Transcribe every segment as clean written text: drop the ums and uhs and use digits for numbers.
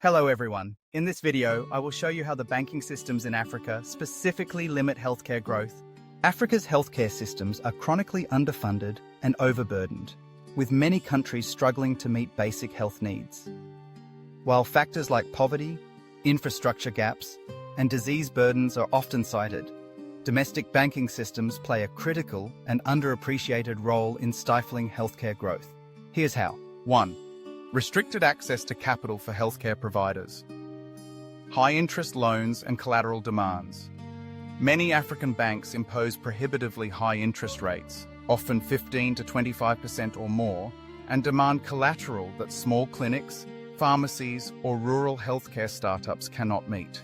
Hello everyone. In this video, I will show you how the banking systems in Africa specifically limit healthcare growth. Africa's healthcare systems are chronically underfunded and overburdened, with many countries struggling to meet basic health needs. While factors like poverty, infrastructure gaps, and disease burdens are often cited, domestic banking systems play a critical and underappreciated role in stifling healthcare growth. Here's how. 1. Restricted access to capital for healthcare providers. High-interest loans and collateral demands. Many African banks impose prohibitively high interest rates, often 15 to 25% or more, and demand collateral that small clinics, pharmacies, or rural healthcare startups cannot meet.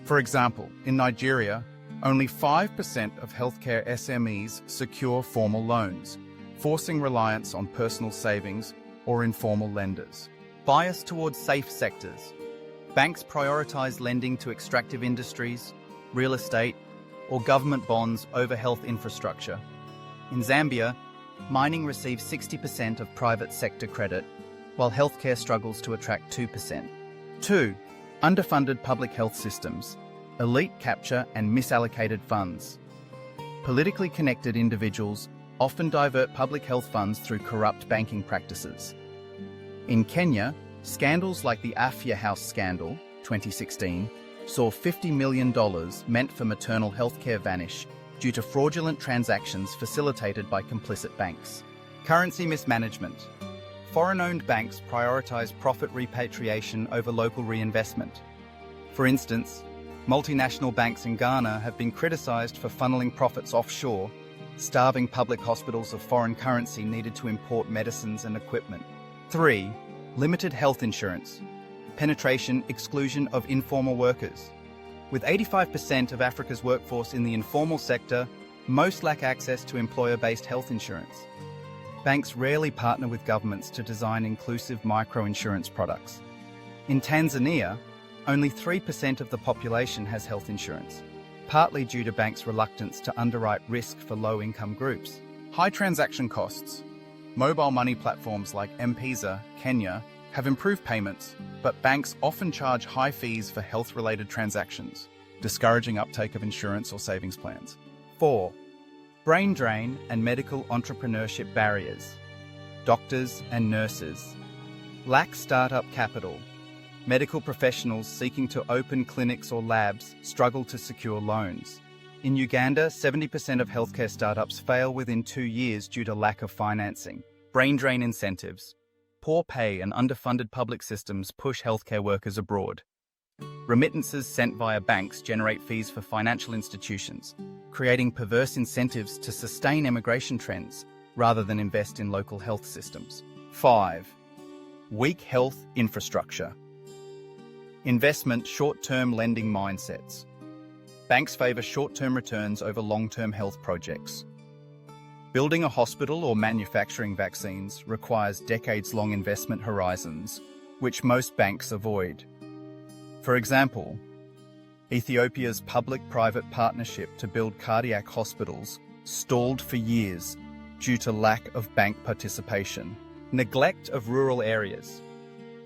For example, in Nigeria, only 5% of healthcare SMEs secure formal loans, forcing reliance on personal savings or informal lenders. Bias towards safe sectors. Banks prioritize lending to extractive industries, real estate, or government bonds over health infrastructure. In Zambia, mining receives 60% of private sector credit, while healthcare struggles to attract 2%. 2. Underfunded public health systems. Elite capture and misallocated funds. Politically connected individuals often divert public health funds through corrupt banking practices. In Kenya, scandals like the Afya House scandal, 2016, saw $50 million meant for maternal health care vanish due to fraudulent transactions facilitated by complicit banks. Currency mismanagement. Foreign-owned banks prioritize profit repatriation over local reinvestment. For instance, multinational banks in Ghana have been criticized for funneling profits offshore, starving public hospitals of foreign currency needed to import medicines and equipment. 3. Limited health insurance. Penetration, exclusion of informal workers. With 85% of Africa's workforce in the informal sector, most lack access to employer-based health insurance. Banks rarely partner with governments to design inclusive micro-insurance products. In Tanzania, only 3% of the population has health insurance, partly due to banks' reluctance to underwrite risk for low-income groups. High transaction costs. Mobile money platforms like M-Pesa, Kenya, have improved payments, but banks often charge high fees for health-related transactions, discouraging uptake of insurance or savings plans. 4. Brain drain and medical entrepreneurship barriers. Doctors and nurses lack startup capital. Medical professionals seeking to open clinics or labs struggle to secure loans. In Uganda, 70% of healthcare startups fail within 2 years due to lack of financing. Brain drain incentives. Poor pay and underfunded public systems push healthcare workers abroad. Remittances sent via banks generate fees for financial institutions, creating perverse incentives to sustain immigration trends rather than invest in local health systems. 5. Weak health infrastructure. Investment short-term lending mindsets. Banks favour short-term returns over long-term health projects. Building a hospital or manufacturing vaccines requires decades-long investment horizons, which most banks avoid. For example, Ethiopia's public-private partnership to build cardiac hospitals stalled for years due to lack of bank participation. Neglect of rural areas.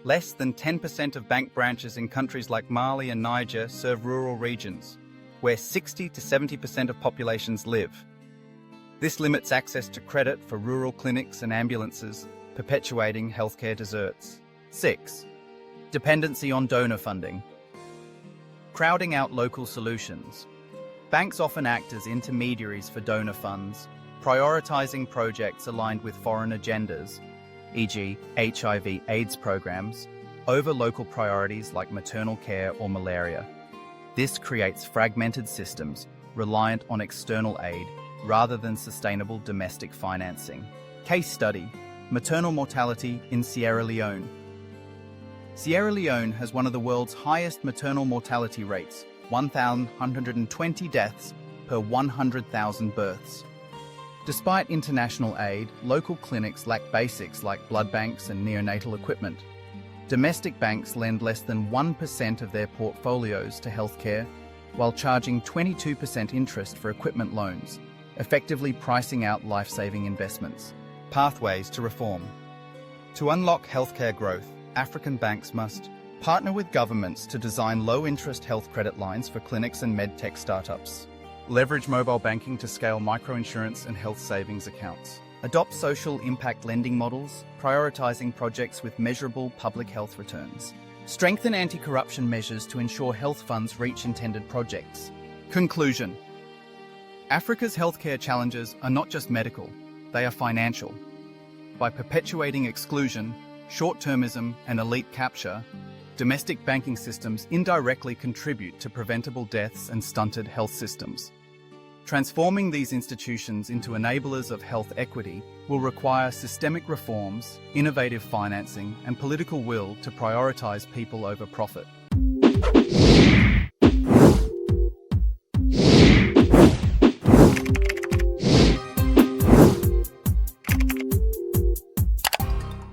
Less than 10% of bank branches in countries like Mali and Niger serve rural regions, where 60 to 70% of populations live. This limits access to credit for rural clinics and ambulances, perpetuating healthcare deserts. 6. Dependency on donor funding. Crowding out local solutions. Banks often act as intermediaries for donor funds, prioritizing projects aligned with foreign agendas, e.g. HIV/AIDS programs, over local priorities like maternal care or malaria. This creates fragmented systems reliant on external aid rather than sustainable domestic financing. Case study: maternal mortality in Sierra Leone. Sierra Leone has one of the world's highest maternal mortality rates, 1,120 deaths per 100,000 births. Despite international aid, local clinics lack basics like blood banks and neonatal equipment. Domestic banks lend less than 1% of their portfolios to healthcare, while charging 22% interest for equipment loans, effectively pricing out life-saving investments. Pathways to reform. To unlock healthcare growth, African banks must Partner with governments to design low-interest health credit lines for clinics and medtech startups. Leverage mobile banking to scale microinsurance and health savings accounts. Adopt social impact lending models, prioritizing projects with measurable public health returns. Strengthen anti-corruption measures to ensure health funds reach intended projects. Conclusion. Africa's healthcare challenges are not just medical, they are financial. By perpetuating exclusion, short-termism, and elite capture, domestic banking systems indirectly contribute to preventable deaths and stunted health systems. Transforming these institutions into enablers of health equity will require systemic reforms, innovative financing, and political will to prioritize people over profit.